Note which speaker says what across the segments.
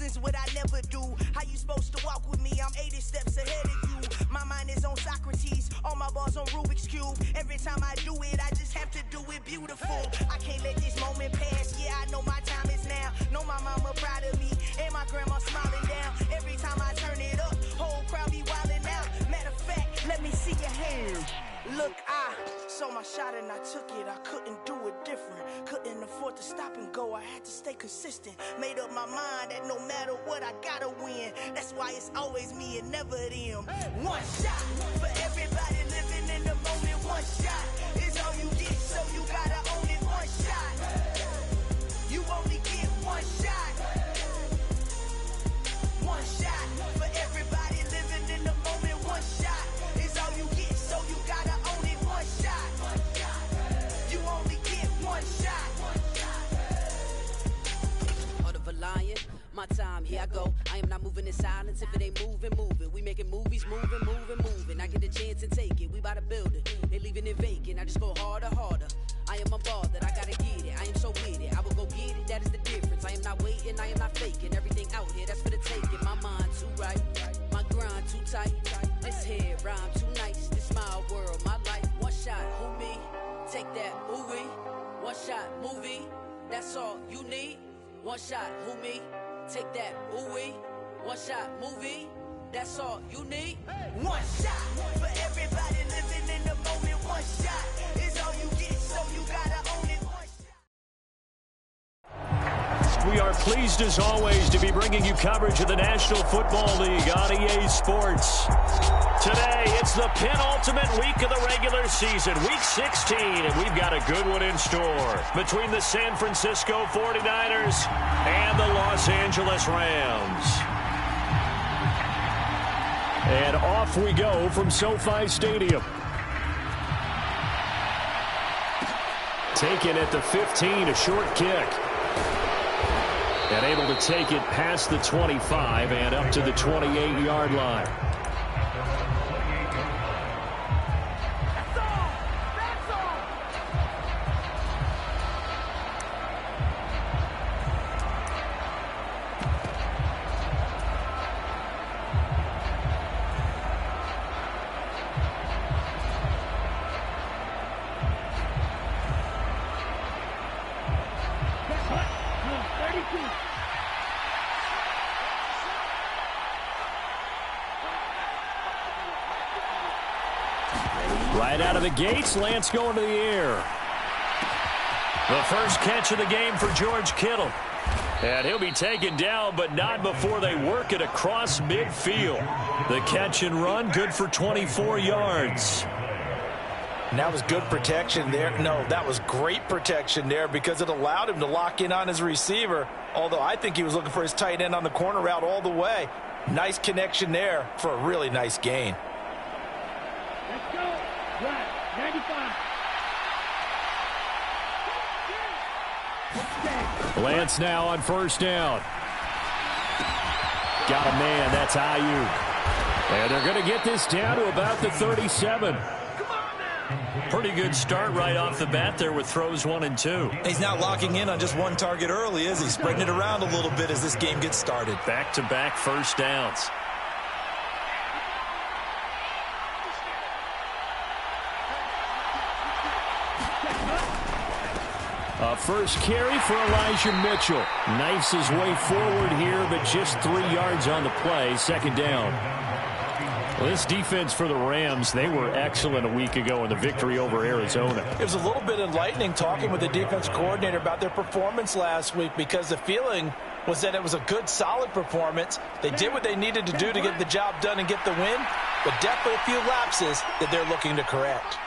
Speaker 1: reasons what I never do. How you supposed to walk with me? I'm 80 steps ahead of you. My mind is on Socrates, all my balls on Rubik's Cube. Every time I do it, I just have to do it beautiful. I can't let this moment pass. Yeah, I know my time is now. Know my mama proud of me, and my grandma smiling down. Every time I turn it up, whole crowd be wildin' out. Matter of fact, let me see your hands. Look, I saw my shot and I took it. I couldn't do it different. Couldn't afford to stop and go. I had to stay consistent. Made up my mind that no matter what, I gotta win. That's why it's always me and never them. One shot for everybody living in the moment. One shot is all you get, so you gotta own it. One shot. You only get one shot. One shot for everybody living in the moment. One shot is all you get, so you gotta own it. One shot. You only get one shot.
Speaker 2: Heart of a lion, my time, here I go. I am not moving in silence. If it ain't moving, moving. We making movies, moving, moving, moving. I get a chance and take it. We bout to build it. They leaving it vacant. I just go harder, harder. I am a ball that I gotta get it. I am so with it. I will go get it. That is the difference. I am not waiting. I am not faking. Everything out here, that's for the taking. My mind too right. My grind too tight. This head rhyme too nice. This my world, my life. One shot, who me? Take that, ooh wee. One shot, movie. That's all you need. One shot, who me? Take that, ooh wee. One shot, movie. That's all you need.
Speaker 1: One shot for everybody living in the moment. One shot is all you get, so you gotta own it. One shot.
Speaker 3: We are pleased as always to be bringing you coverage of the National Football League on EA Sports. Today, it's the penultimate week of the regular season, week 16, and we've got a good one in store between the San Francisco 49ers and the Los Angeles Rams. And off we go from SoFi Stadium. Taken at the 15, a short kick. And able to take it past the 25 and up to the 28-yard line. Right out of the gates, Lance going to the air. The first catch of the game for George Kittle. And he'll be taken down, but not before they work it across midfield. The catch and run, good for 24 yards.
Speaker 4: And that was good protection there. No, that was great protection there because it allowed him to lock in on his receiver. Although I think he was looking for his tight end on the corner route all the way. Nice connection there for a really nice gain.
Speaker 5: Let's go. Right, 95.
Speaker 3: Lance now on first down. Got a man, that's Ayuk. And they're going to get this down to about the 37. Pretty good start right off the bat there with throws 1 and 2.
Speaker 6: He's not locking in on just one target early, is he? Spreading it around a little bit as this game gets started.
Speaker 3: Back-to-back first downs. A first carry for Elijah Mitchell. Knifes his way forward here, but just 3 yards on the play. Second down. Well, this defense for the Rams, they were excellent a week ago in the victory over Arizona.
Speaker 4: It was a little bit enlightening talking with the defense coordinator about their performance last week because the feeling was that it was a good, solid performance. They did what they needed to do to get the job done and get the win, but definitely a few lapses that they're looking to correct.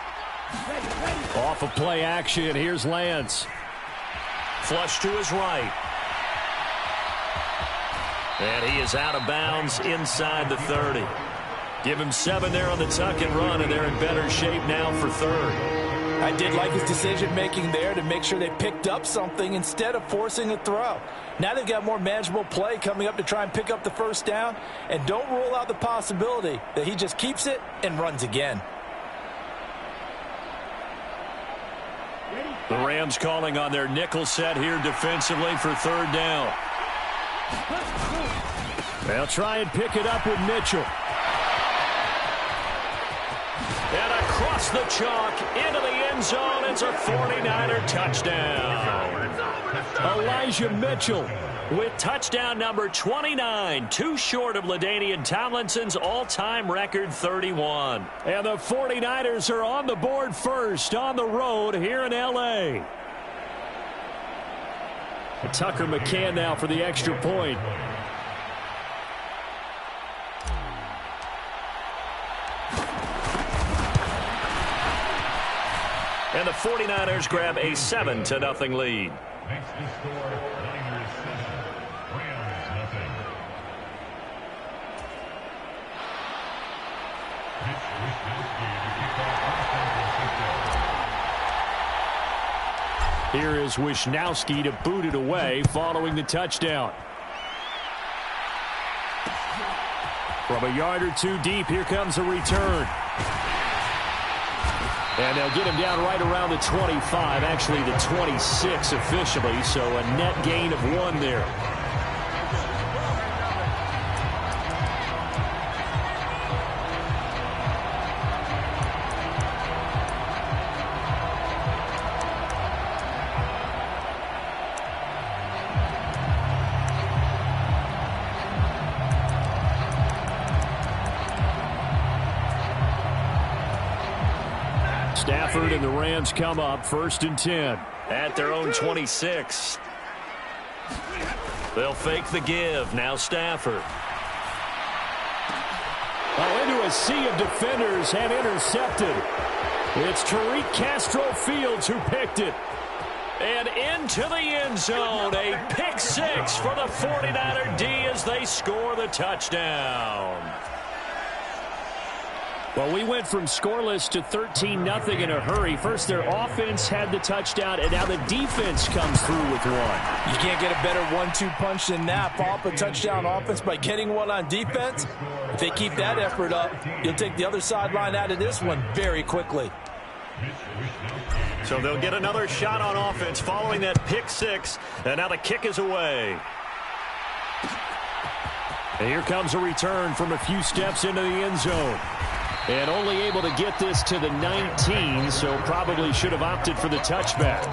Speaker 3: Off of play action, here's Lance. Flush to his right. And he is out of bounds inside the 30. Give him 7 there on the tuck and run, and they're in better shape now for third.
Speaker 4: I did like his decision-making there to make sure they picked up something instead of forcing a throw. Now they've got more manageable play coming up to try and pick up the first down, and don't rule out the possibility that he just keeps it and runs again.
Speaker 3: The Rams calling on their nickel set here defensively for third down. They'll try and pick it up with Mitchell. And across the chalk into the end zone. It's a 49er touchdown. Elijah Mitchell with touchdown number 29, too short of LaDainian Tomlinson's all-time record 31. And the 49ers are on the board first on the road here in L.A. Tucker McCann now for the extra point. And the 49ers grab a 7-0 lead.
Speaker 7: Makes the score Niners 7, Rams nothing. Mitch Wisnowski to kick off first down.
Speaker 3: Here is Wisnowski to boot it away following the touchdown. From a yard or two deep, here comes a return. And they'll get him down right around the 25, actually the 26 officially, so a net gain of 1 there. Stafford and the Rams come up 1st and 10 at their own 26. They'll fake the give. Now Stafford. Into a sea of defenders and intercepted. It's Tariq Castro-Fields who picked it. And into the end zone. A pick 6 for the 49er D as they score the touchdown. Well, we went from scoreless to 13-0 in a hurry. First, their offense had the touchdown, and now the defense comes through with 1.
Speaker 4: You can't get a better 1-2 punch than that. Follow up a touchdown offense by getting 1 on defense. If they keep that effort up, you'll take the other sideline out of this one very quickly.
Speaker 3: So they'll get another shot on offense following that pick 6, and now the kick is away. And here comes a return from a few steps into the end zone. And only able to get this to the 19, so probably should have opted for the touchback.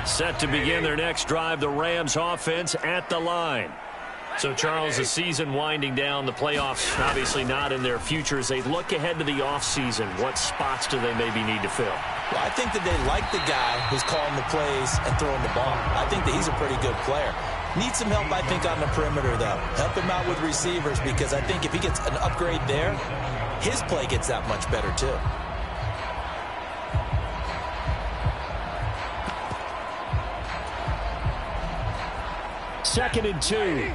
Speaker 3: Set to begin their next drive, the Rams offense at the line. So, Charles, the season winding down, the playoffs obviously not in their future. As they look ahead to the offseason, what spots do they maybe need to fill?
Speaker 4: Well, I think that they like the guy who's calling the plays and throwing the ball. I think that he's a pretty good player. Needs some help, I think, on the perimeter, though. Help him out with receivers, because I think if he gets an upgrade there, his play gets that much better, too.
Speaker 3: 2nd and 2.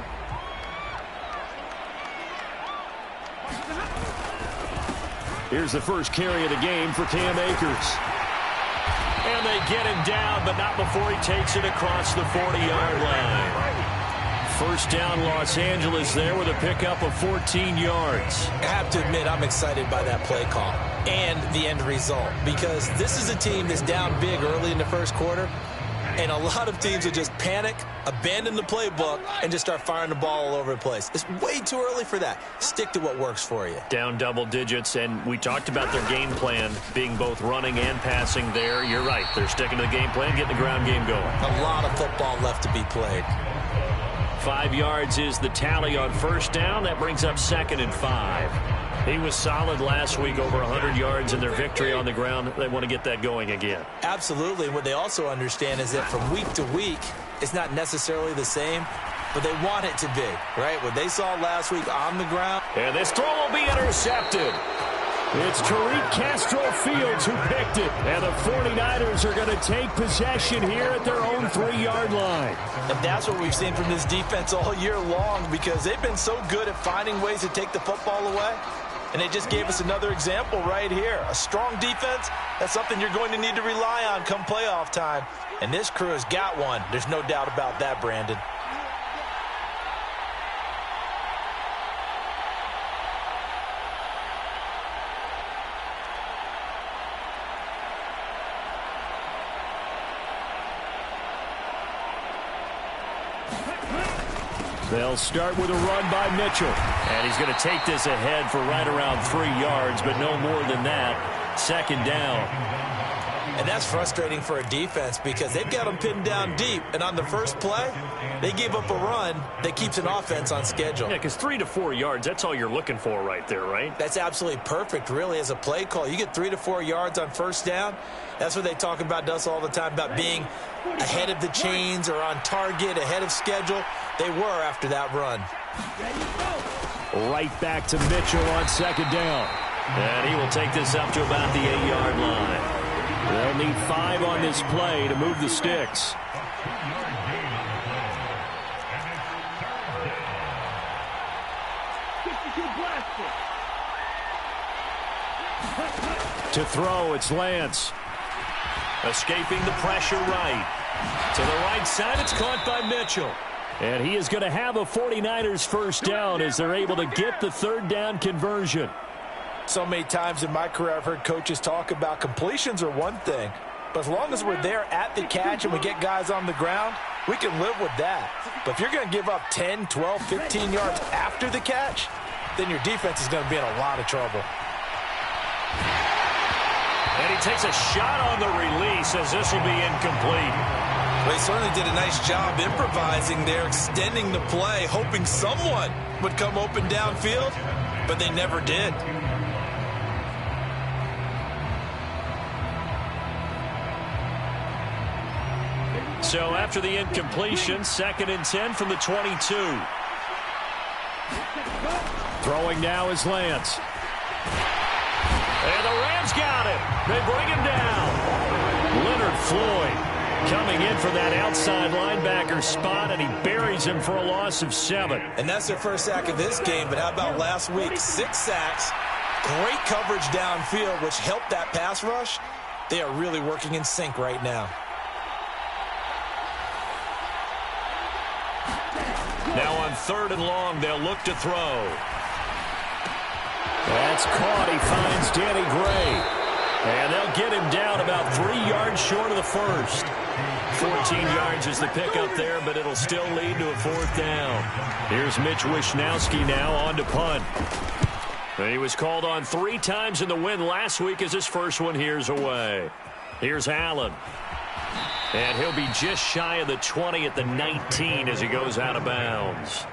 Speaker 3: Here's the first carry of the game for Cam Akers. And they get him down, but not before he takes it across the 40-yard line. First down, Los Angeles there with a pickup of 14 yards.
Speaker 4: I have to admit, I'm excited by that play call and the end result, because this is a team that's down big early in the first quarter, and a lot of teams will just panic, abandon the playbook, and just start firing the ball all over the place. It's way too early for that. Stick to what works for you.
Speaker 3: Down double digits, and we talked about their game plan being both running and passing there. You're right. They're sticking to the game plan, getting the ground game going.
Speaker 4: A lot of football left to be played.
Speaker 3: 5 yards is the tally on first down. That brings up 2nd and 5. He was solid last week, over 100 yards in their victory on the ground. They want to get that going again.
Speaker 4: Absolutely. What they also understand is that from week to week, it's not necessarily the same, but they want it to be, right? What they saw last week on the ground.
Speaker 3: And this throw will be intercepted. It's Tariq Castro-Fields who picked it. And the 49ers are going to take possession here at their own 3-yard line.
Speaker 4: And that's what we've seen from this defense all year long, because they've been so good at finding ways to take the football away. And they just gave us another example right here. A strong defense, that's something you're going to need to rely on come playoff time. And this crew has got one. There's no doubt about that, Brandon.
Speaker 3: They'll start with a run by Mitchell. And he's going to take this ahead for right around 3 yards, but no more than that. Second down.
Speaker 4: And that's frustrating for a defense because they've got them pinned down deep. And on the first play, they gave up a run that keeps an offense on schedule.
Speaker 3: Yeah, because 3 to 4 yards, that's all you're looking for right there, right?
Speaker 4: That's absolutely perfect, really, as a play call. You get 3 to 4 yards on first down. That's what they talk about us all the time, about being ahead of the chains or on target, ahead of schedule. They were after that run.
Speaker 3: Right back to Mitchell on second down. And he will take this up to about the 8-yard line. They'll need 5 on this play to move the sticks. To throw, it's Lance. Escaping the pressure right. To the right side, it's caught by Mitchell. And he is going to have a 49ers first down as they're able to get the third down conversion.
Speaker 4: So many times in my career I've heard coaches talk about completions are one thing, but as long as we're there at the catch and we get guys on the ground, we can live with that. But if you're going to give up 10, 12, 15 yards after the catch, then your defense is going to be in a lot of trouble.
Speaker 3: And he takes a shot on the release as this will be incomplete.
Speaker 4: Well, he certainly did a nice job improvising there, extending the play, hoping someone would come open downfield, but they never did.
Speaker 3: So after the incompletion, 2nd and 10 from the 22. Throwing now is Lance. And the Rams got it. They bring him down. Leonard Floyd coming in for that outside linebacker spot, and he buries him for a loss of 7.
Speaker 4: And that's their first sack of this game, but how about last week? 6 sacks, great coverage downfield, which helped that pass rush. They are really working in sync right now.
Speaker 3: Now on 3rd and long, they'll look to throw. That's caught. He finds Danny Gray. And they'll get him down about 3 yards short of the first. 14 yards is the pickup there, but it'll still lead to a 4th down. Here's Mitch Wishnowski now on to punt. He was called on 3 times in the win last week as his first one here's away. Here's Allen. And he'll be just shy of the 20 at the 19 as he goes out of bounds.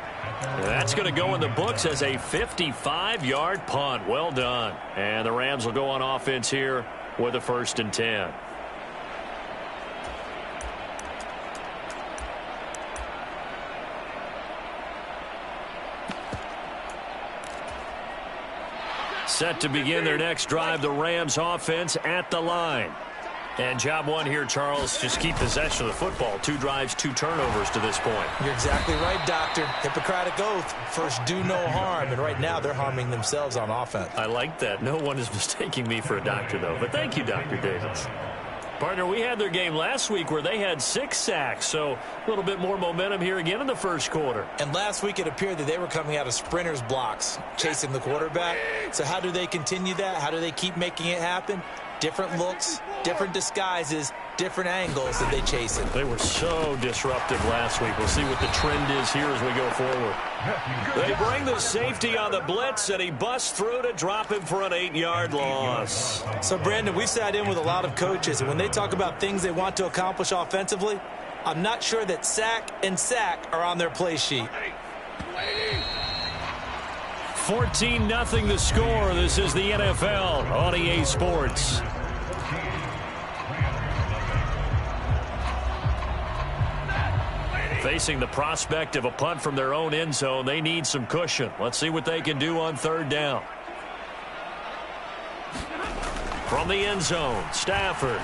Speaker 3: That's going to go in the books as a 55-yard punt. Well done. And the Rams will go on offense here with a 1st and 10. Set to begin their next drive, the Rams offense at the line. And job one here, Charles, just keep possession of the football. 2 drives, 2 turnovers to this point.
Speaker 4: You're exactly right, Doctor. Hippocratic oath. First, do no harm. And right now, they're harming themselves on offense.
Speaker 3: I like that. No one is mistaking me for a doctor, though. But thank you, Dr. Davis. Partner, we had their game last week where they had 6 sacks. So a little bit more momentum here again in the first quarter.
Speaker 4: And last week, it appeared that they were coming out of sprinters blocks, chasing the quarterback. So how do they continue that? How do they keep making it happen? Different looks, different disguises, different angles that they chase it.
Speaker 3: They were so disruptive last week. We'll see what the trend is here as we go forward. They bring the safety on the blitz, and he busts through to drop him for an 8-yard loss.
Speaker 4: So, Brandon, we've sat in with a lot of coaches, and when they talk about things they want to accomplish offensively, I'm not sure that sack and sack are on their play sheet.
Speaker 3: 14-0 the score. This is the NFL on EA Sports. Facing the prospect of a punt from their own end zone, they need some cushion. Let's see what they can do on 3rd down. From the end zone, Stafford.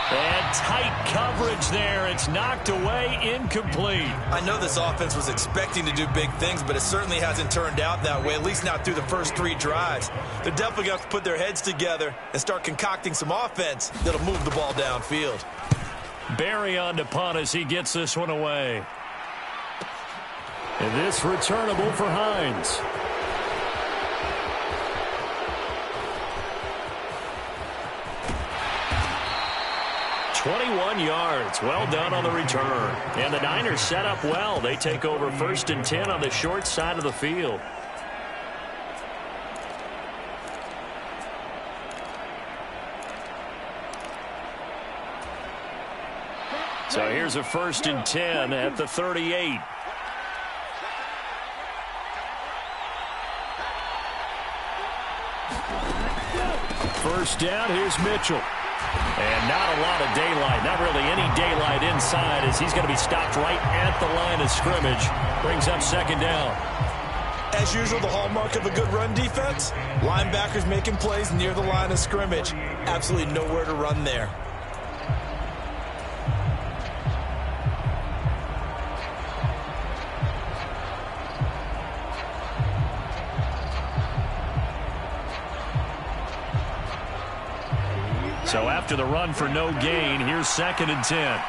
Speaker 3: And tight coverage there. It's knocked away, incomplete.
Speaker 6: I know this offense was expecting to do big things, but it certainly hasn't turned out that way, at least not through the first 3 drives. They're definitely going to have to put their heads together and start concocting some offense that'll move the ball downfield.
Speaker 3: Barry on to punt as he gets this one away. And this returnable for Hines. 21 yards. Well done on the return. And the Niners set up well. They take over 1st and 10 on the short side of the field. So here's a 1st and 10 at the 38. First down, here's Mitchell. And not a lot of daylight, not really any daylight inside as he's going to be stopped right at the line of scrimmage. Brings up 2nd down.
Speaker 6: As usual, the hallmark of a good run defense, linebackers making plays near the line of scrimmage. Absolutely nowhere to run there.
Speaker 3: So after the run for no gain, here's 2nd and 10.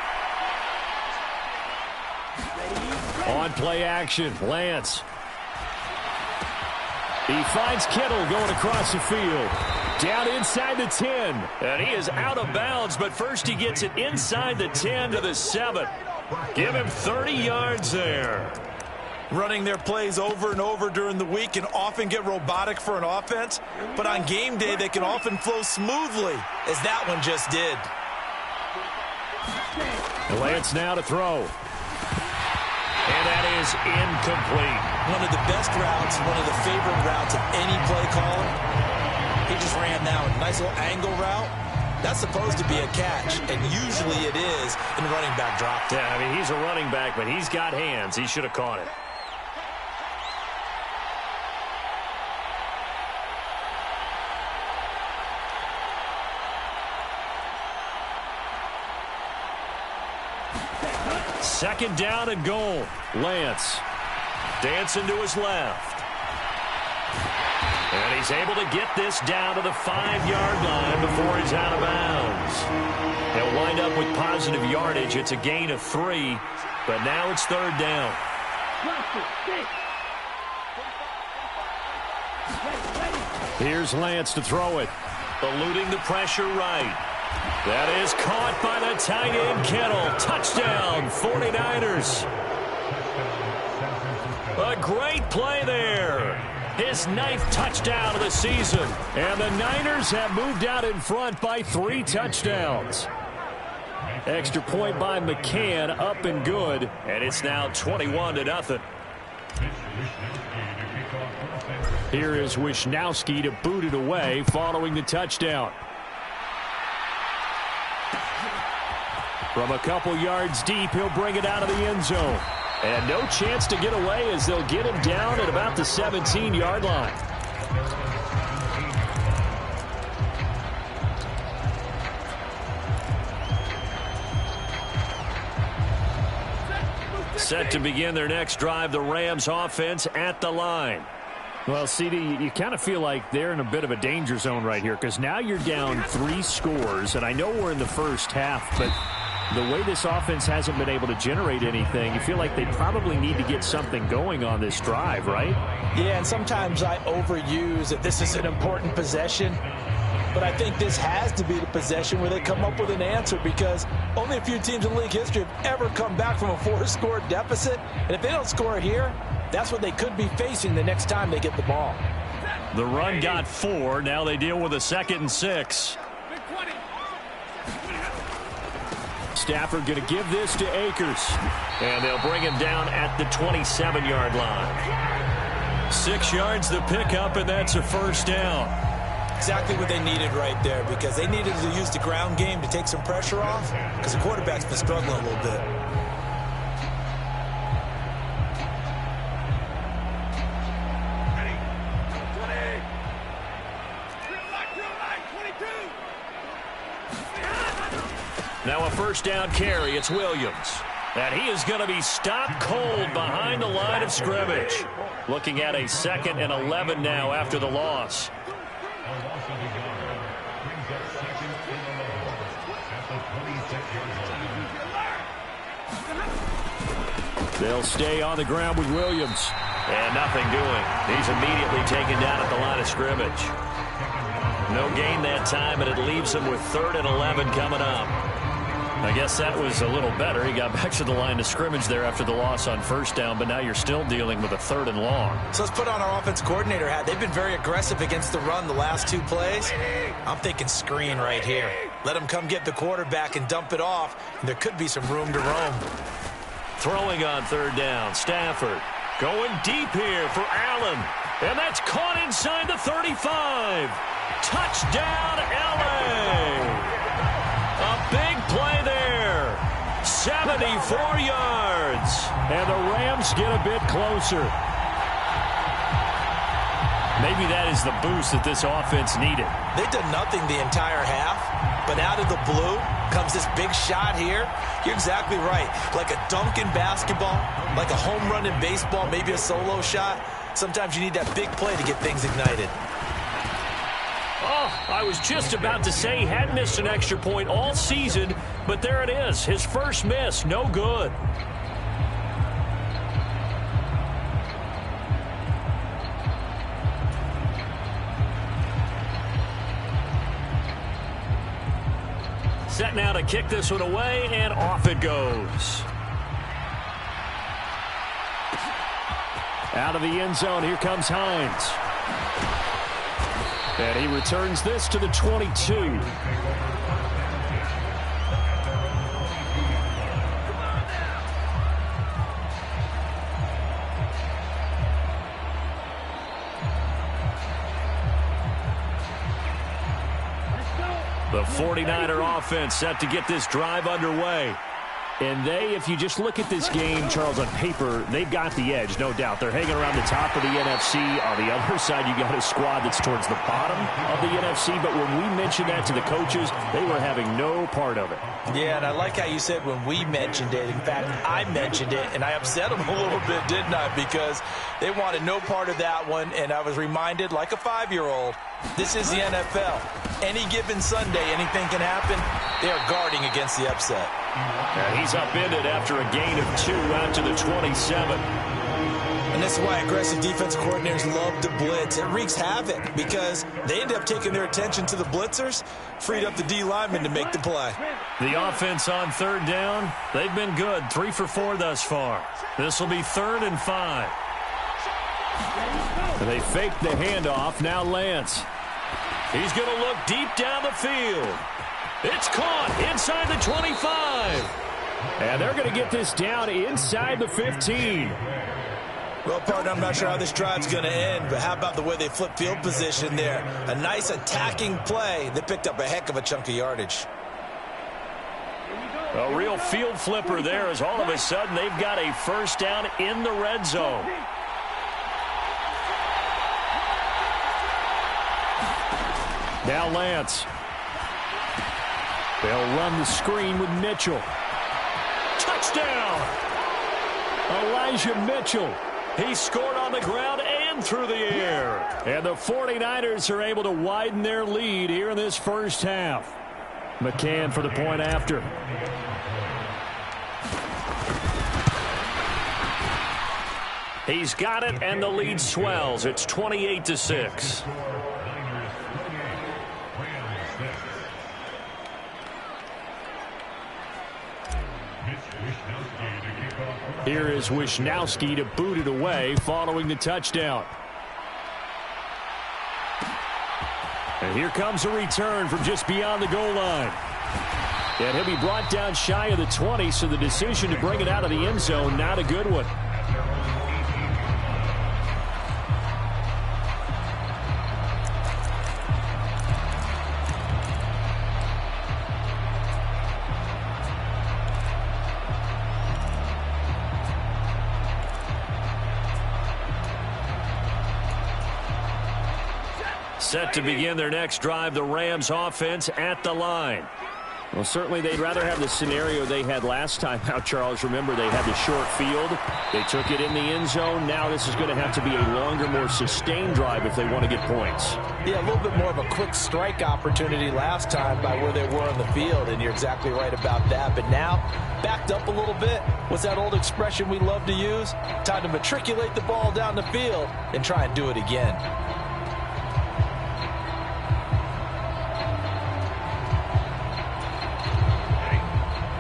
Speaker 3: On play action, Lance. He finds Kittle going across the field. Down inside the 10. And he is out of bounds, but first he gets it inside the 10 to the 7. Give him 30 yards there.
Speaker 6: Running their plays over and over during the week can often get robotic for an offense, but on game day they can often flow smoothly, as that one just did.
Speaker 3: Lance now to throw. And that is incomplete.
Speaker 6: One of the best routes, one of the favorite routes of any play caller. He just ran that one. Nice little angle route. That's supposed to be a catch, and usually it is in running back drop.
Speaker 3: Yeah, I mean, he's a running back, but he's got hands. He should have caught it. Second down and goal. Lance dancing to his left. And he's able to get this down to the 5-yard line before he's out of bounds. He'll wind up with positive yardage. It's a gain of 3, but now it's 3rd down. Here's Lance to throw it. Eluding the pressure right. That is caught by the tight end, Kittle. Touchdown, 49ers. A great play there. His 9th touchdown of the season. And the Niners have moved out in front by 3 touchdowns. Extra point by McCann, up and good. And it's now 21-0. Here is Wisnowski to boot it away following the touchdown. From a couple yards deep, he'll bring it out of the end zone. And no chance to get away as they'll get him down at about the 17-yard line. Set to begin their next drive, the Rams offense at the line. Well, CD, you kind of feel like they're in a bit of a danger zone right here because now you're down 3 scores, and I know we're in the first half, but the way this offense hasn't been able to generate anything, you feel like they probably need to get something going on this drive, right?
Speaker 4: Yeah, and sometimes I overuse that this is an important possession, but I think this has to be the possession where they come up with an answer because only a few teams in league history have ever come back from a 4-score deficit, and if they don't score here, that's what they could be facing the next time they get the ball.
Speaker 3: The run got 4. Now they deal with a 2nd and 6. Stafford going to give this to Akers. And they'll bring him down at the 27-yard line. 6 yards the pickup, and that's a 1st down.
Speaker 6: Exactly what they needed right there because they needed to use the ground game to take some pressure off because the quarterback's been struggling a little bit.
Speaker 3: Now a first down carry. It's Williams. And he is going to be stopped cold behind the line of scrimmage. Looking at a 2nd and 11 now after the loss. They'll stay on the ground with Williams. And nothing doing. He's immediately taken down at the line of scrimmage. No gain that time, and it leaves him with 3rd and 11 coming up. I guess that was a little better. He got back to the line of scrimmage there after the loss on first down, but now you're still dealing with a 3rd and long.
Speaker 4: So let's put on our offense coordinator hat. They've been very aggressive against the run the last 2 plays. I'm thinking screen right here. Let him come get the quarterback and dump it off, and there could be some room to roam.
Speaker 3: Throwing on 3rd down, Stafford going deep here for Allen, and that's caught inside the 35. Touchdown, LA! A big play there. 74 yards. And the Rams get a bit closer. Maybe that is the boost that this offense needed.
Speaker 4: They've done nothing the entire half, but out of the blue comes this big shot here. You're exactly right. Like a dunk in basketball, like a home run in baseball, maybe a solo shot. Sometimes you need that big play to get things ignited.
Speaker 3: Oh, I was just about to say he hadn't missed an extra point all season, but there it is. His first miss, no good. Set now to kick this one away, and off it goes. Out of the end zone, here comes Hines. And he returns this to the 22. The 49er offense set to get this drive underway. And they, if you just look at this game, Charles, on paper, they've got the edge, no doubt. They're hanging around the top of the NFC. On the other side, you got a squad that's towards the bottom of the NFC. But when we mentioned that to the coaches, they were having no part of it.
Speaker 4: Yeah, and I like how you said when we mentioned it. In fact, I mentioned it, and I upset them a little bit, didn't I? Because they wanted no part of that one, and I was reminded, like a 5-year-old, this is the NFL. Any given Sunday, anything can happen. They are guarding against the upset.
Speaker 3: And he's upended after a gain of 2 out to the 27.
Speaker 4: And this is why aggressive defense coordinators love to blitz. It wreaks havoc because they end up taking their attention to the blitzers, freed up the D linemen to make the play.
Speaker 3: The offense on 3rd down, they've been good. 3 for 4 thus far. This will be 3rd and 5. They faked the handoff. Now Lance. He's going to look deep down the field. It's caught inside the 25. And they're going to get this down inside the 15.
Speaker 4: Well, partner, I'm not sure how this drive's going to end, but how about the way they flip field position there? A nice attacking play. They picked up a heck of a chunk of yardage.
Speaker 3: A real field flipper there as all of a sudden they've got a first down in the red zone. Now Lance. They'll run the screen with Mitchell. Touchdown! Elijah Mitchell. He scored on the ground and through the air. And the 49ers are able to widen their lead here in this first half. McCann for the point after. He's got it, and the lead swells. It's 28-6. Here is Wisnowski to boot it away following the touchdown. And here comes a return from just beyond the goal line. And he'll be brought down shy of the 20, so the decision to bring it out of the end zone, not a good one. Set to begin their next drive, the Rams offense at the line. Well, certainly they'd rather have the scenario they had last time out, Charles. Remember, they had the short field. They took it in the end zone. Now this is going to have to be a longer, more sustained drive if they want to get points.
Speaker 4: Yeah, a little bit more of a quick strike opportunity last time by where they were on the field, and you're exactly right about that. But now, backed up a little bit. What's that old expression we love to use? Time to matriculate the ball down the field and try and do it again.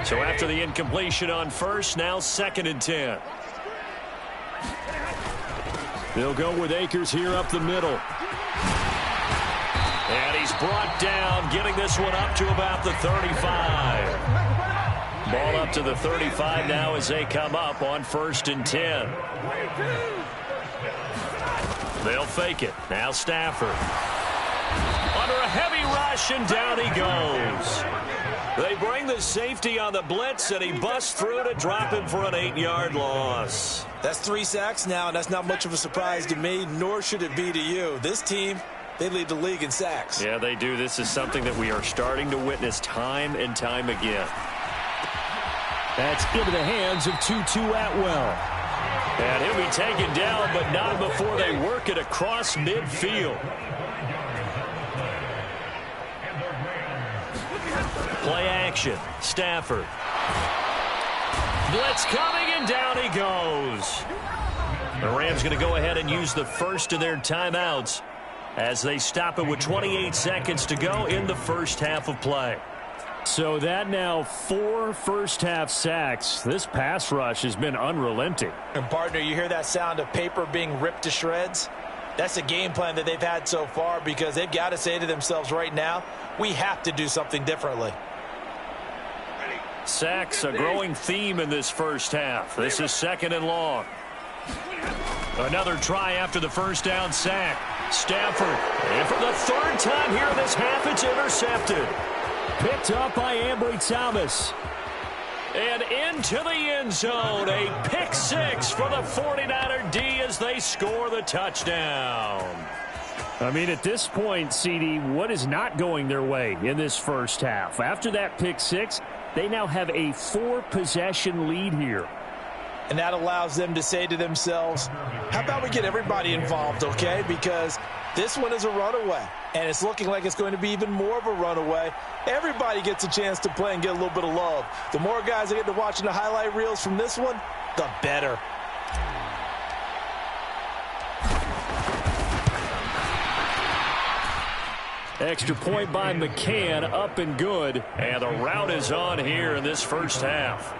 Speaker 3: So after the incompletion on first, now 2nd and 10. They'll go with Akers here up the middle. And he's brought down, getting this one up to about the 35. Ball up to the 35 now as they come up on 1st and 10. They'll fake it. Now Stafford. Under a heavy rush, and down he goes. They bring the safety on the blitz, and he busts through to drop him for an 8-yard loss.
Speaker 6: That's 3 sacks now, and that's not much of a surprise to me, nor should it be to you. This team, they lead the league in sacks.
Speaker 3: Yeah, they do. This is something that we are starting to witness time and time again. That's into the hands of Tutu Atwell. And he'll be taken down, but not before they work it across midfield. Play action. Stafford. Blitz coming, and down he goes. The Rams going to go ahead and use the first of their timeouts as they stop it with 28 seconds to go in the first half of play. So that now 4 first-half sacks. This pass rush has been unrelenting.
Speaker 4: And, partner, you hear that sound of paper being ripped to shreds? That's a game plan that they've had so far because they've got to say to themselves right now, we have to do something differently.
Speaker 3: Sacks, a growing theme in this first half. This is 2nd and long. Another try after the first down sack. Stafford, and for the 3rd time here in this half, it's intercepted. Picked up by Ambry Thomas. And into the end zone, a pick 6 for the 49er D as they score the touchdown. I mean, at this point, CD, what is not going their way in this first half? After that pick 6, they now have a 4-possession lead here.
Speaker 4: And that allows them to say to themselves, how about we get everybody involved, okay? Because this one is a runaway, and it's looking like it's going to be even more of a runaway. Everybody gets a chance to play and get a little bit of love. The more guys that get to watching the highlight reels from this one, the better.
Speaker 3: Extra point by McCann, up and good. And the route is on here in this first half.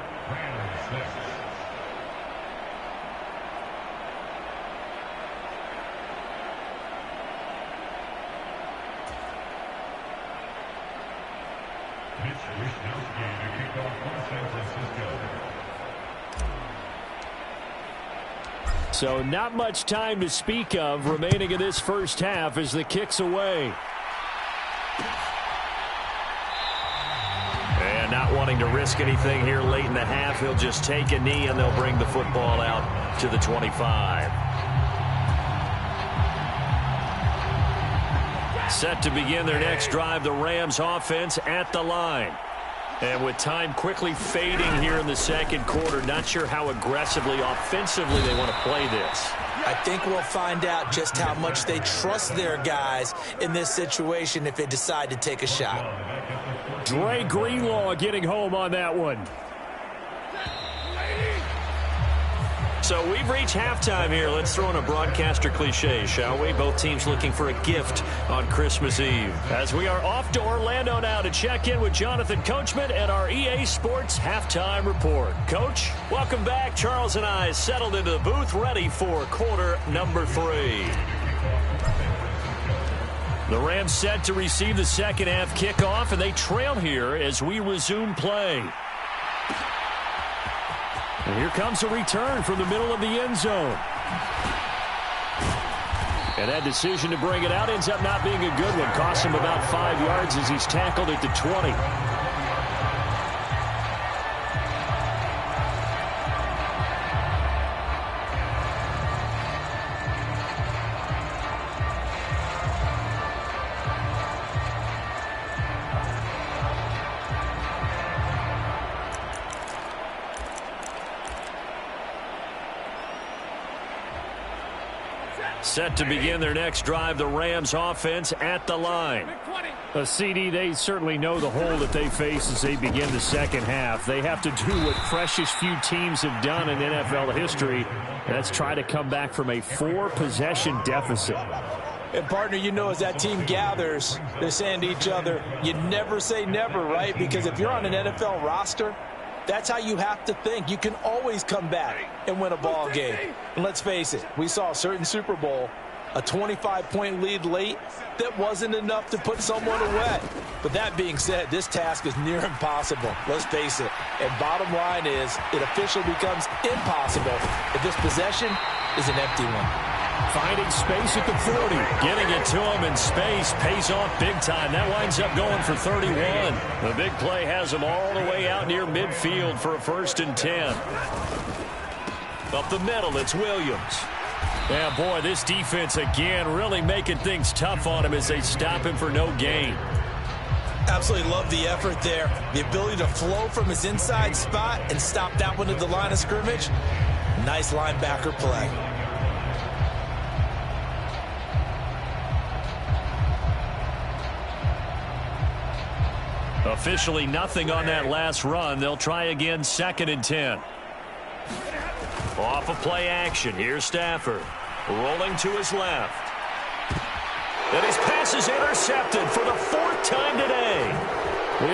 Speaker 3: So not much time to speak of remaining in this first half as the kick's away. And not wanting to risk anything here late in the half, he'll just take a knee and they'll bring the football out to the 25. Set to begin their next drive, the Rams offense at the line. And with time quickly fading here in the second quarter, not sure how aggressively, offensively they want to play this.
Speaker 4: I think we'll find out just how much they trust their guys in this situation if they decide to take a shot.
Speaker 3: Dre Greenlaw getting home on that one. So we've reached halftime here. Let's throw in a broadcaster cliche, shall we? Both teams looking for a gift on Christmas Eve. As we are off to Orlando now to check in with Jonathan Coachman and our EA Sports Halftime Report. Coach, welcome back. Charles and I settled into the booth, ready for quarter number 3. The Rams set to receive the second half kickoff, and they trail here as we resume play. And here comes a return from the middle of the end zone. And that decision to bring it out ends up not being a good one. Costs him about 5 yards as he's tackled at the 20. Set to begin their next drive, the Rams offense at the line.
Speaker 8: A CD, they certainly know the hole that they face as they begin the second half. They have to do what precious few teams have done in NFL history. That's try to come back from a 4-possession deficit.
Speaker 4: And, partner, you know, as that team gathers, they're saying to each other, you never say never, right? Because if you're on an NFL roster, that's how you have to think. You can always come back and win a ball game. And let's face it, we saw a certain Super Bowl, a 25-point lead late that wasn't enough to put someone away. But that being said, this task is near impossible. Let's face it. And bottom line is, it officially becomes impossible if this possession is an empty one.
Speaker 3: Finding space at the 40. Getting it to him in space pays off big time. That winds up going for 31. The big play has him all the way out near midfield for a 1st and 10. Up the middle, it's Williams. Yeah, boy, this defense again really making things tough on him as they stop him for no gain.
Speaker 6: Absolutely love the effort there. The ability to flow from his inside spot and stop that one at the line of scrimmage. Nice linebacker play.
Speaker 3: Officially nothing on that last run. They'll try again, 2nd and 10. Off of play action. Here's Stafford. Rolling to his left. And his pass is intercepted for the 4th time today.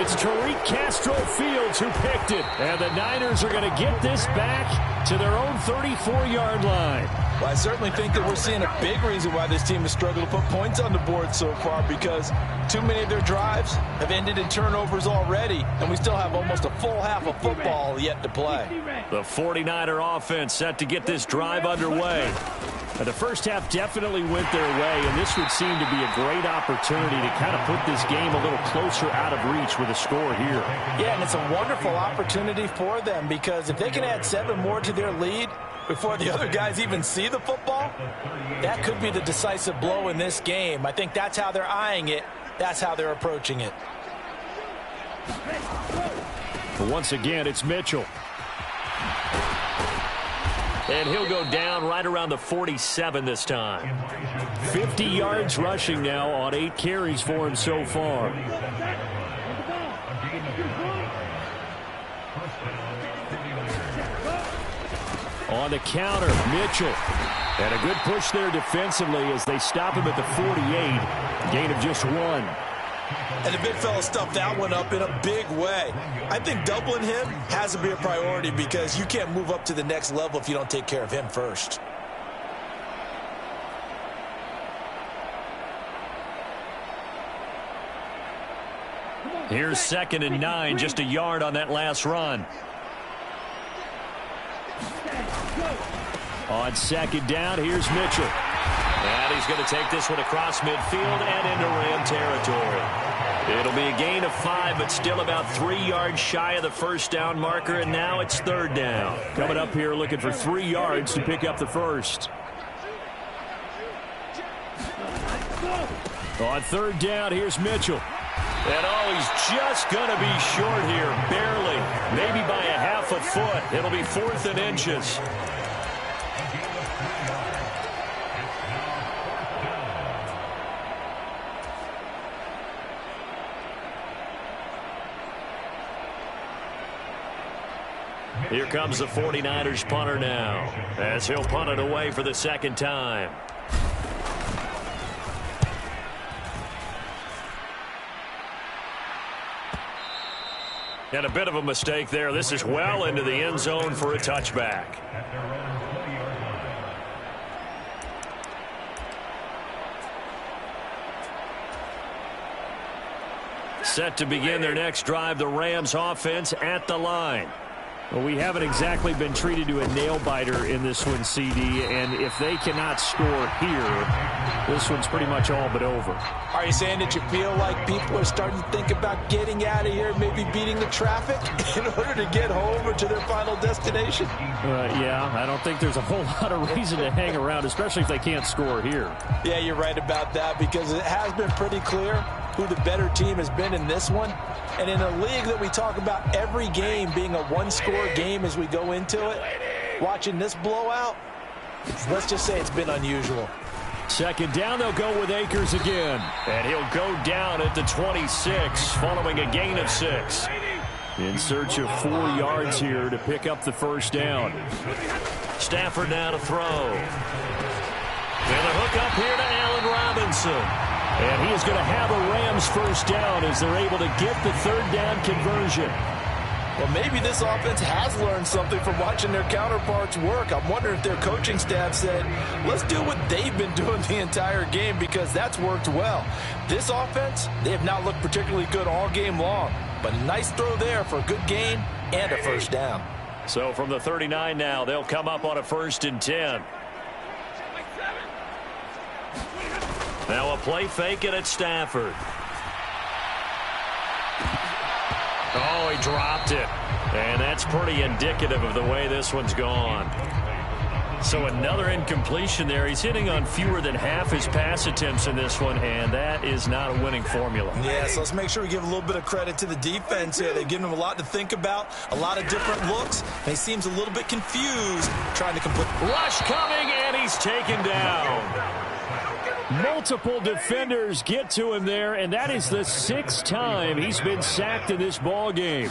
Speaker 8: It's Tariq Castro Fields who picked it. And the Niners are going to get this back to their own 34-yard line.
Speaker 4: Well, I certainly think that we're seeing a big reason why this team has struggled to put points on the board so far, because too many of their drives have ended in turnovers already, and we still have almost a full half of football yet to play.
Speaker 3: The 49er offense set to get this drive underway.
Speaker 8: The first half definitely went their way, and this would seem to be a great opportunity to kind of put this game a little closer out of reach with a score here.
Speaker 4: Yeah, and it's a wonderful opportunity for them, because if they can add 7 more to their lead before the other guys even see the football, that could be the decisive blow in this game. I think that's how they're eyeing it. That's how they're approaching it.
Speaker 8: But once again, it's Mitchell.
Speaker 3: And he'll go down right around the 47 this time.
Speaker 8: 50 yards rushing now on 8 carries for him so far. On the counter, Mitchell. And a good push there defensively as they stop him at the 48. Gain of just 1.
Speaker 6: And the big fella stuffed that one up in a big way. I think doubling him has to be a priority, because you can't move up to the next level if you don't take care of him first.
Speaker 3: Here's 2nd and 9, just a yard on that last run.
Speaker 8: On 2nd down, here's Mitchell.
Speaker 3: And he's going to take this one across midfield and into Ram territory. It'll be a gain of 5, but still about 3 yards shy of the 1st down marker, and now it's 3rd down.
Speaker 8: Coming up here looking for 3 yards to pick up the 1st. On 3rd down, here's Mitchell.
Speaker 3: And he's just going to be short here, barely, maybe by a half a foot. It'll be 4th and inches. Here comes the 49ers punter now, as he'll punt it away for the 2nd time. And a bit of a mistake there. This is well into the end zone for a touchback. Set to begin their next drive, the Rams offense at the line.
Speaker 8: Well, we haven't exactly been treated to a nail-biter in this one, CD, and if they cannot score here, this one's pretty much all but over.
Speaker 4: Are you saying that you feel like people are starting to think about getting out of here, maybe beating the traffic in order to get home or to their final destination?
Speaker 8: Yeah, I don't think there's a whole lot of reason to hang around, especially if they can't score here.
Speaker 4: Yeah, you're right about that, because it has been pretty clear who the better team has been in this one. And in a league that we talk about every game being a one-score game as we go into it, watching this blowout, let's just say it's been unusual.
Speaker 8: Second down, they'll go with Akers again. And he'll go down at the 26 following a gain of 6. In search of 4 yards here to pick up the first down.
Speaker 3: Stafford now to throw. And a hook up here to Allen Robinson.
Speaker 8: And he is going to have a Rams first down as they're able to get the third down conversion.
Speaker 4: Well, maybe this offense has learned something from watching their counterparts work. I'm wondering if their coaching staff said, let's do what they've been doing the entire game, because that's worked well. This offense, they have not looked particularly good all game long. But nice throw there for a good gain and a first down.
Speaker 3: So from the 39 now, they'll come up on a 1st and 10. Now a play fake it at Stafford. Oh, he dropped it. And that's pretty indicative of the way this one's gone. So another incompletion there. He's hitting on fewer than half his pass attempts in this one, and that is not a winning formula.
Speaker 6: Yeah, so let's make sure we give a little bit of credit to the defense here. They've given him a lot to think about, a lot of different looks, and he seems a little bit confused trying to complete.
Speaker 3: Rush coming, and he's taken down.
Speaker 8: Multiple defenders get to him there, and that is the 6th time he's been sacked in this ball game.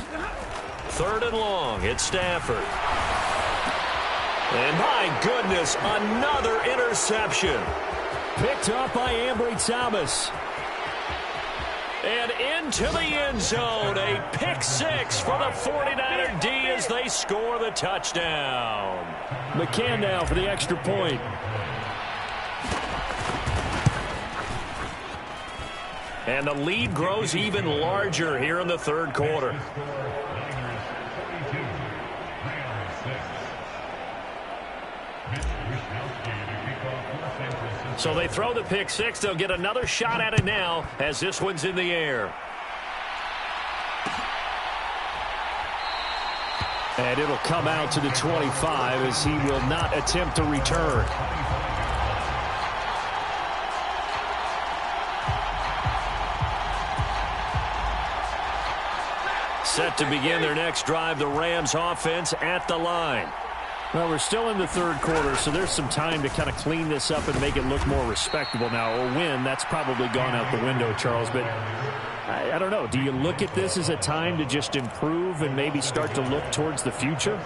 Speaker 3: 3rd and long. It's Stafford. And my goodness, another interception.
Speaker 8: Picked up by Ambry Thomas.
Speaker 3: And into the end zone. A pick 6 for the 49er D as they score the touchdown.
Speaker 8: McCann now for the extra point.
Speaker 3: And the lead grows even larger here in the 3rd quarter. So they throw the pick 6. They'll get another shot at it now as this one's in the air.
Speaker 8: And it'll come out to the 25 as he will not attempt to return.
Speaker 3: Set to begin their next drive, the Rams offense at the line.
Speaker 8: Well, we're still in the 3rd quarter, so there's some time to kind of clean this up and make it look more respectable now. A win, that's probably gone out the window, Charles, but I don't know. Do you look at this as a time to just improve and maybe start to look towards the future?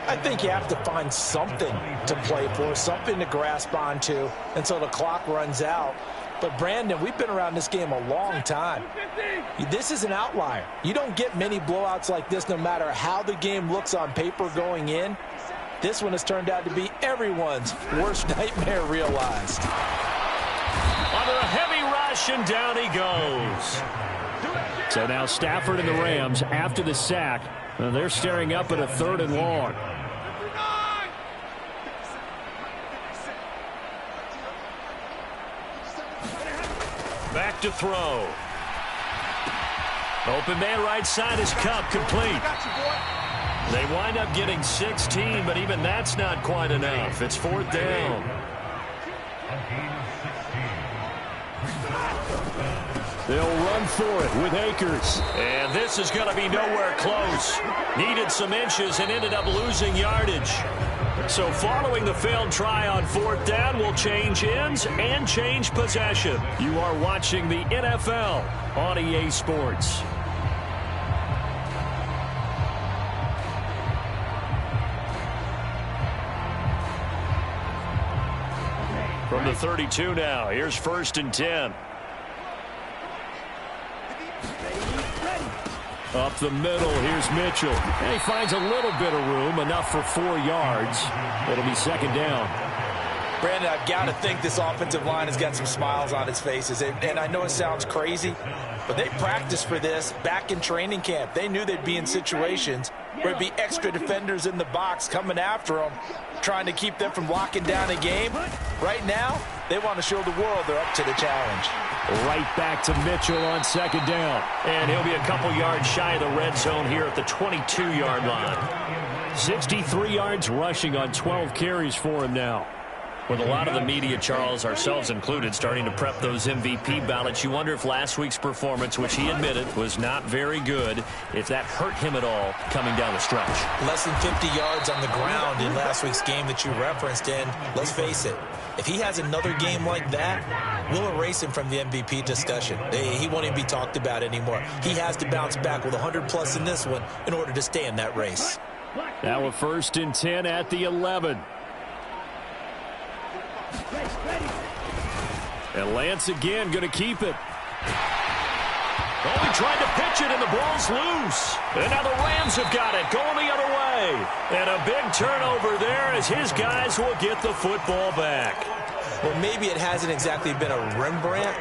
Speaker 4: I think you have to find something to play for, something to grasp onto until the clock runs out. But, Brandon, we've been around this game a long time. This is an outlier. You don't get many blowouts like this no matter how the game looks on paper going in. This one has turned out to be everyone's worst nightmare realized.
Speaker 3: Under a heavy rush, and down he goes.
Speaker 8: So now Stafford and the Rams, after the sack, they're staring up at a 3rd and long.
Speaker 3: Back to throw. Open man right side is Cup, complete. They wind up getting 16, but even that's not quite enough. It's 4th down.
Speaker 8: They'll run for it with Akers.
Speaker 3: And this is going to be nowhere close. Needed some inches and ended up losing yardage. So following the failed try on 4th down will change ends and change possession. You are watching the NFL on EA Sports. From the 32 now, here's 1st and 10.
Speaker 8: Up the middle, here's Mitchell. And he finds a little bit of room, enough for 4 yards. It'll be 2nd down.
Speaker 4: Brandon, I've got to think this offensive line has got some smiles on its faces. And I know it sounds crazy, but they practiced for this back in training camp. They knew they'd be in situations where it'd be extra defenders in the box coming after them, trying to keep them from locking down a game. Right now, they want to show the world they're up to the challenge.
Speaker 8: Right back to Mitchell on 2nd down.
Speaker 3: And he'll be a couple yards shy of the red zone here at the 22-yard line.
Speaker 8: 63 yards rushing on 12 carries for him now. With a lot of the media, Charles, ourselves included, starting to prep those MVP ballots, you wonder if last week's performance, which he admitted was not very good, if that hurt him at all coming down the stretch. Less than 50 yards on the ground in last week's game that you referenced, and let's face it, if he has another game like that, we'll erase him from the MVP discussion. He won't even be talked about anymore. He has to bounce back with 100-plus in this one in order to stay in that race. Now a 1st and 10 at the 11. And Lance again going to keep it. Oh, he tried to pitch it, and the ball's loose. And now the Rams have got it, going the other way. And a big turnover there as his guys will get the football back. Well, maybe it hasn't exactly been a Rembrandt,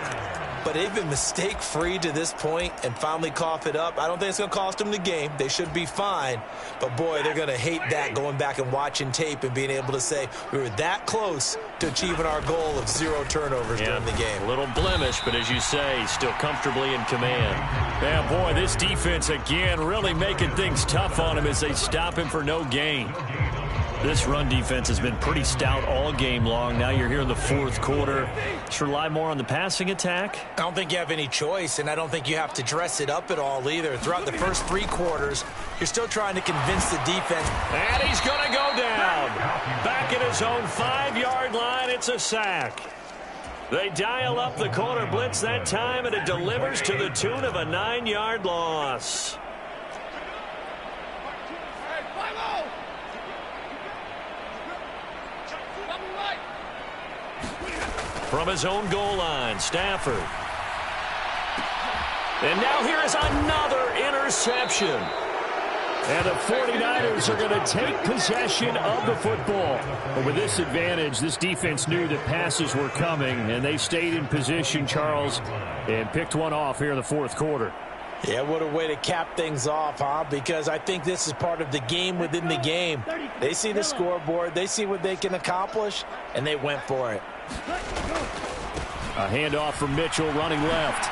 Speaker 8: but they've been mistake-free to this point and finally cough it up. I don't think it's going to cost them the game. They should be fine. But, boy, they're going to hate that, going back and watching tape and being able to say we were that close to achieving our goal of 0 turnovers during the game. A little blemish, but as you say, still comfortably in command. Man, boy, this defense again really making things tough on him as they stop him for no gain. This run defense has been pretty stout all game long. Now you're here in the 4th quarter. Just rely more on the passing attack. I don't think you have any choice, and I don't think you have to dress it up at all either. Throughout the first 3 quarters, you're still trying to convince the defense. And he's going to go down. Back at his own 5-yard line, it's a sack. They dial up the corner blitz that time, and it delivers to the tune of a 9-yard loss. From his own goal line, Stafford. And now here is another interception. And the 49ers are going to take possession of the football. But with this advantage, this defense knew that passes were coming, and they stayed in position, Charles, and picked one off here in the 4th quarter. Yeah, what a way to cap things off, huh? Because I think this is part of the game within the game. They see the scoreboard, they see what they can accomplish, and they went for it. A handoff from Mitchell running left.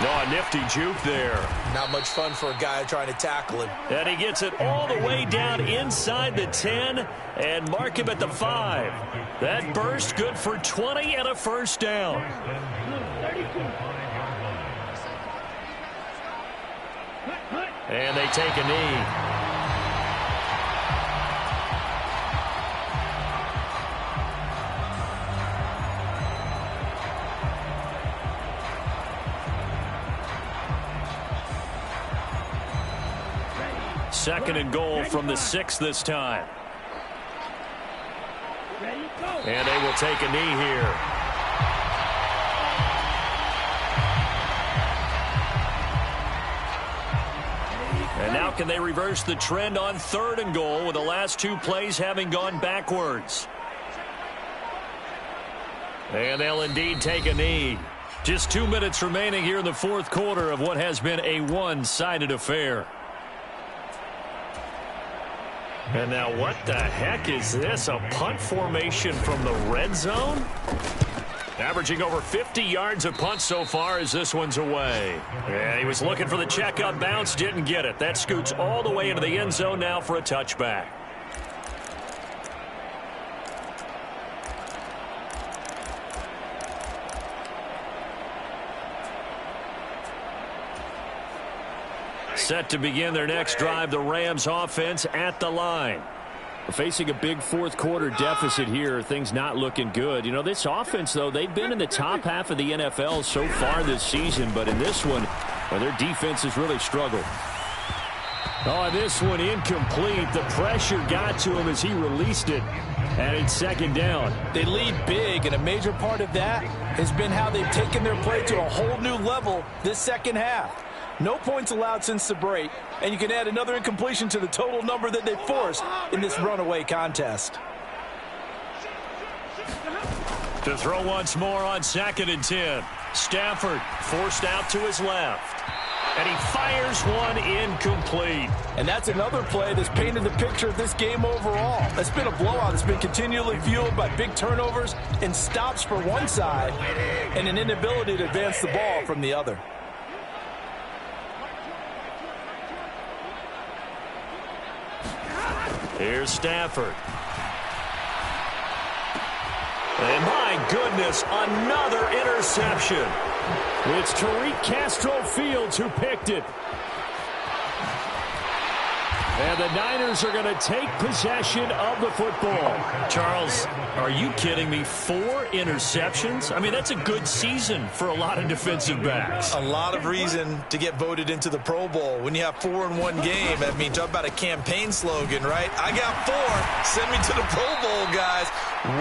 Speaker 8: Oh, a nifty juke there. Not much fun for a guy trying to tackle him. And he gets it all the way down inside the 10 and mark him at the 5. That burst good for 20 and a 1st down. And they take a knee. Second and goal from the 6 this time. And they will take a knee here. And now can they reverse the trend on 3rd and goal with the last 2 plays having gone backwards? And they'll indeed take a knee. Just 2 minutes remaining here in the 4th quarter of what has been a one-sided affair. And now what the heck is this? A punt formation from the red zone? Averaging over 50 yards of punts so far as this one's away. And he was looking for the checkup bounce, didn't get it. That scoots all the way into the end zone now for a touchback. Set to begin their next drive, the Rams offense at the line. Facing a big 4th quarter deficit here, things not looking good. You know, this offense, though, they've been in the top half of the NFL so far this season, but in this one, well, their defense has really struggled. Oh, this one incomplete. The pressure got to him as he released it, and it's 2nd down. They lead big, and a major part of that has been how they've taken their play to a whole new level this 2nd half. No points allowed since the break, and you can add another incompletion to the total number that they forced in this runaway contest. To throw once more on 2nd and 10. Stafford forced out to his left. And he fires one incomplete. And that's another play that's painted the picture of this game overall. It's been a blowout. It's been continually fueled by big turnovers and stops for one side and an inability to advance the ball from the other. Here's Stafford.
Speaker 3: And my goodness, another interception.
Speaker 8: It's Tariq Castro-Fields who picked it. And the Niners are going to take possession of the football.
Speaker 3: Charles, are you kidding me? 4 interceptions? I mean, that's a good season for a lot of defensive backs.
Speaker 6: A lot of reason to get voted into the Pro Bowl. When you have 4 in one game, I mean, talk about a campaign slogan, right? I got 4. Send me to the Pro Bowl, guys.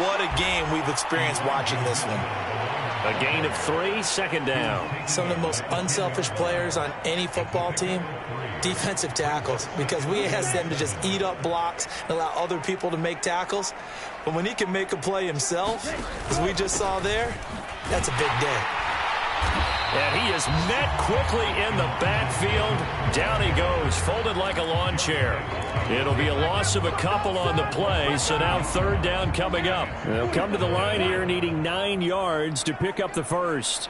Speaker 6: What a game we've experienced watching this one.
Speaker 3: A gain of 3, second down.
Speaker 4: Some of the most unselfish players on any football team, defensive tackles, because we ask them to just eat up blocks and allow other people to make tackles. But when he can make a play himself, as we just saw there, that's a big day.
Speaker 3: And he is met quickly in the backfield. Down he goes, folded like a lawn chair. It'll be a loss of a couple on the play, so now third down coming up.
Speaker 8: They'll come to the line here needing 9 yards to pick up the first.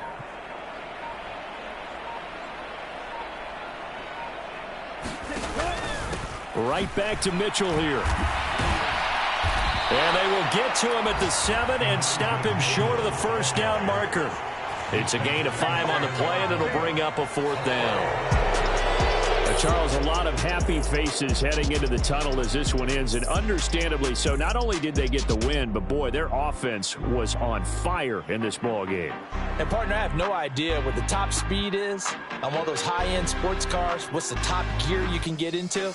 Speaker 8: Right back to Mitchell here.
Speaker 3: And they will get to him at the 7 and stop him short of the first down marker. It's a gain of 5 on the play, and it'll bring up a 4th down.
Speaker 8: Charles, a lot of happy faces heading into the tunnel as this one ends, and understandably so. Not only did they get the win, but boy, their offense was on fire in this ball game.
Speaker 4: And partner, I have no idea what the top speed is on one of those high-end sports cars. What's the top gear you can get into?